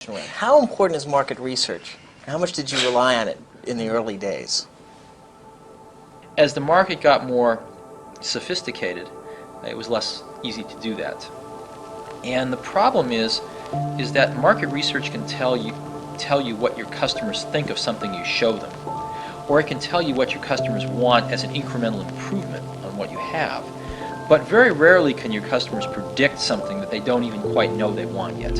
around. How important is market research? How much did you rely on it in the early days? As the market got more sophisticated, it was less easy to do that. And the problem is that market research can tell you what your customers think of something you show them, or it can tell you what your customers want as an incremental improvement on what you have. But very rarely can your customers predict something that they don't even quite know they want yet.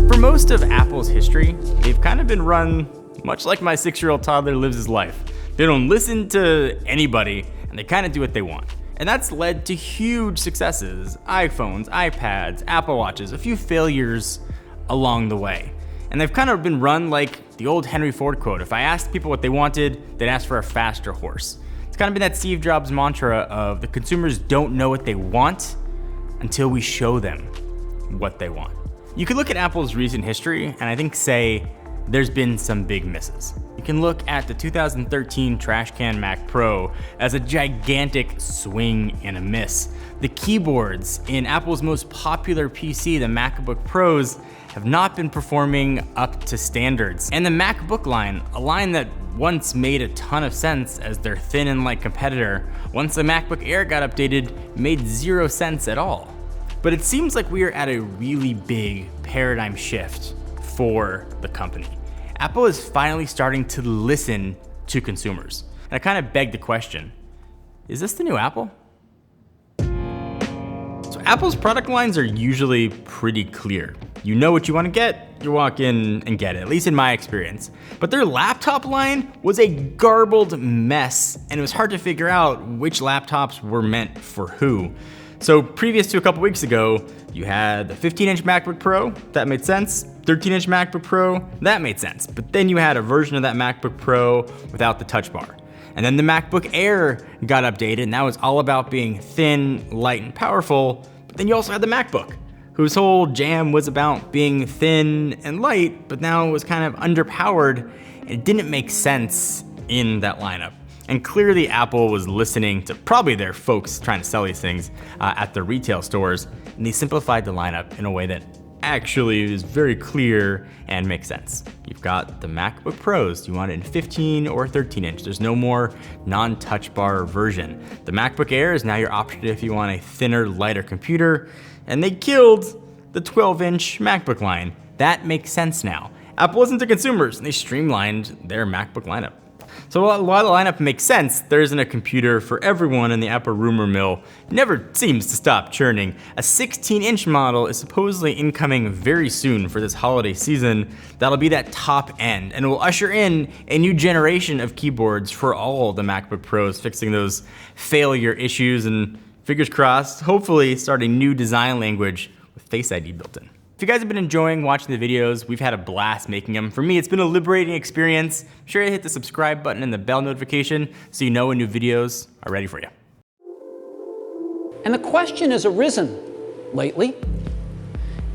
For most of Apple's history, they've kind of been run much like my 6-year-old toddler lives his life. They don't listen to anybody, and they kind of do what they want. And that's led to huge successes: iPhones, iPads, Apple Watches, a few failures along the way. And they've kind of been run like the old Henry Ford quote: if I asked people what they wanted, they'd ask for a faster horse. It's kind of been that Steve Jobs mantra of the consumers don't know what they want until we show them what they want. You could look at Apple's recent history and I think say there's been some big misses. You can look at the 2013 trash can Mac Pro as a gigantic swing and a miss. The keyboards in Apple's most popular PC, the MacBook Pros, have not been performing up to standards. And the MacBook line, a line that once made a ton of sense as their thin and light competitor, once the MacBook Air got updated, made 0 sense at all. But it seems like we are at a really big paradigm shift for the company. Apple is finally starting to listen to consumers. And I kind of beg the question, is this the new Apple? So Apple's product lines are usually pretty clear. You know what you want to get, you walk in and get it, at least in my experience. But their laptop line was a garbled mess, and it was hard to figure out which laptops were meant for who. So previous to a couple weeks ago, you had the 15-inch MacBook Pro, that made sense. 13-inch MacBook Pro, that made sense. But then you had a version of that MacBook Pro without the touch bar. And then the MacBook Air got updated, and that was all about being thin, light, and powerful. But then you also had the MacBook, whose whole jam was about being thin and light, but now it was kind of underpowered, and it didn't make sense in that lineup. And clearly Apple was listening to probably their folks trying to sell these things at the retail stores, and they simplified the lineup in a way that actually is very clear and makes sense. You've got the MacBook Pros. You want it in 15 or 13 inch. There's no more non-touch bar version. The MacBook Air is now your option if you want a thinner, lighter computer, and they killed the 12-inch MacBook line. That makes sense now. Apple listened to consumers, and they streamlined their MacBook lineup. So while the lineup makes sense, there isn't a computer for everyone, and the Apple rumor mill never seems to stop churning. A 16-inch model is supposedly incoming very soon for this holiday season. That'll be that top end, and it will usher in a new generation of keyboards for all the MacBook Pros, fixing those failure issues and, fingers crossed, hopefully start a new design language with Face ID built in. If you guys have been enjoying watching the videos, we've had a blast making them. For me, it's been a liberating experience. Be sure to hit the subscribe button and the bell notification so you know when new videos are ready for you. And the question has arisen lately,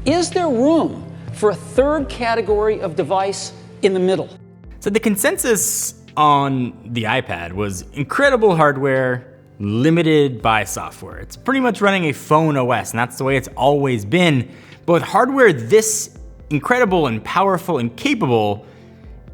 is there room for a third category of device in the middle? So the consensus on the iPad was incredible hardware, limited by software. It's pretty much running a phone OS, and that's the way it's always been. But with hardware this incredible and powerful and capable,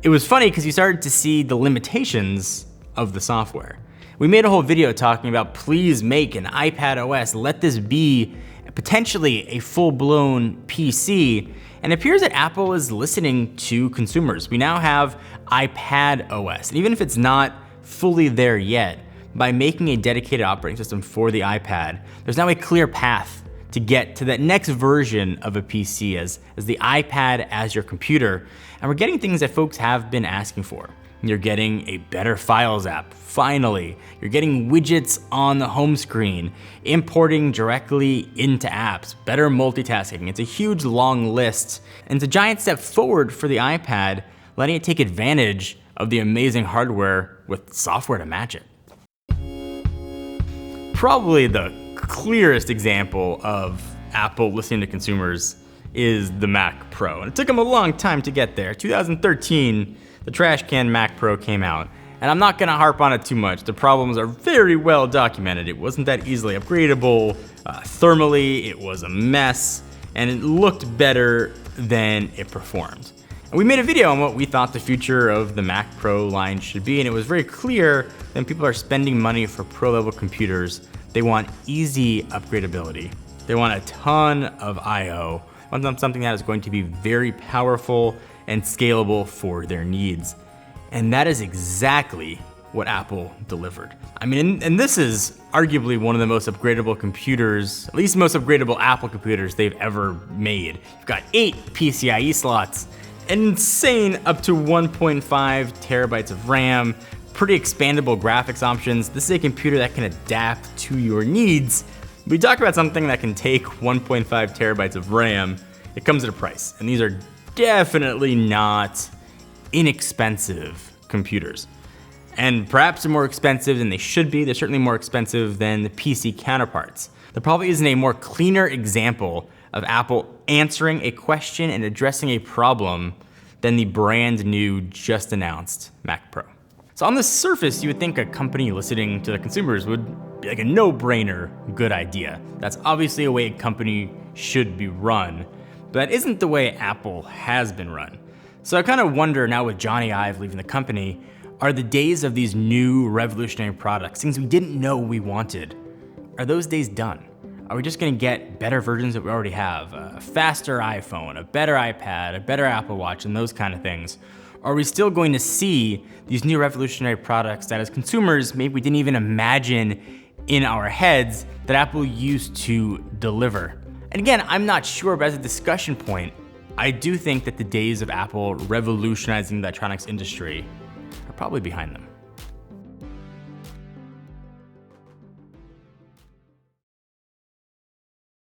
it was funny because you started to see the limitations of the software. We made a whole video talking about, please make an iPad OS, let this be potentially a full-blown PC, and it appears that Apple is listening to consumers. We now have iPad OS, and even if it's not fully there yet, by making a dedicated operating system for the iPad, there's now a clear path to get to that next version of a PC as the iPad as your computer. And we're getting things that folks have been asking for. You're getting a better Files app, finally. You're getting widgets on the home screen, importing directly into apps, better multitasking. It's a huge long list, and it's a giant step forward for the iPad, letting it take advantage of the amazing hardware with software to match it. Probably the clearest example of Apple listening to consumers is the Mac Pro. And it took them a long time to get there. 2013, the trash can Mac Pro came out. And I'm not gonna harp on it too much. The problems are very well documented. It wasn't that easily upgradable. Thermally, it was a mess. And it looked better then it performed. And we made a video on what we thought the future of the Mac Pro line should be, and it was very clear that when people are spending money for pro-level computers, they want easy upgradability. They want a ton of I/O, want something that is going to be very powerful and scalable for their needs. And that is exactly what Apple delivered. I mean, and this is arguably one of the most upgradable computers, at least the most upgradable Apple computers they've ever made. You've got 8 PCIe slots, an insane up to 1.5 terabytes of RAM, pretty expandable graphics options. This is a computer that can adapt to your needs. We talk about something that can take 1.5 terabytes of RAM, it comes at a price. And these are definitely not inexpensive computers. And perhaps they're more expensive than they should be. They're certainly more expensive than the PC counterparts. There probably isn't a more cleaner example of Apple answering a question and addressing a problem than the brand new, just announced Mac Pro. So on the surface, you would think a company listening to the consumers would be like a no-brainer good idea. That's obviously a way a company should be run, but that isn't the way Apple has been run. So I kind of wonder now with Johnny Ive leaving the company, are the days of these new revolutionary products, things we didn't know we wanted, are those days done? Are we just gonna get better versions that we already have? A faster iPhone, a better iPad, a better Apple Watch, and those kind of things? Or are we still going to see these new revolutionary products that as consumers, maybe we didn't even imagine in our heads that Apple used to deliver? And again, I'm not sure, but as a discussion point, I do think that the days of Apple revolutionizing the electronics industry are probably behind them.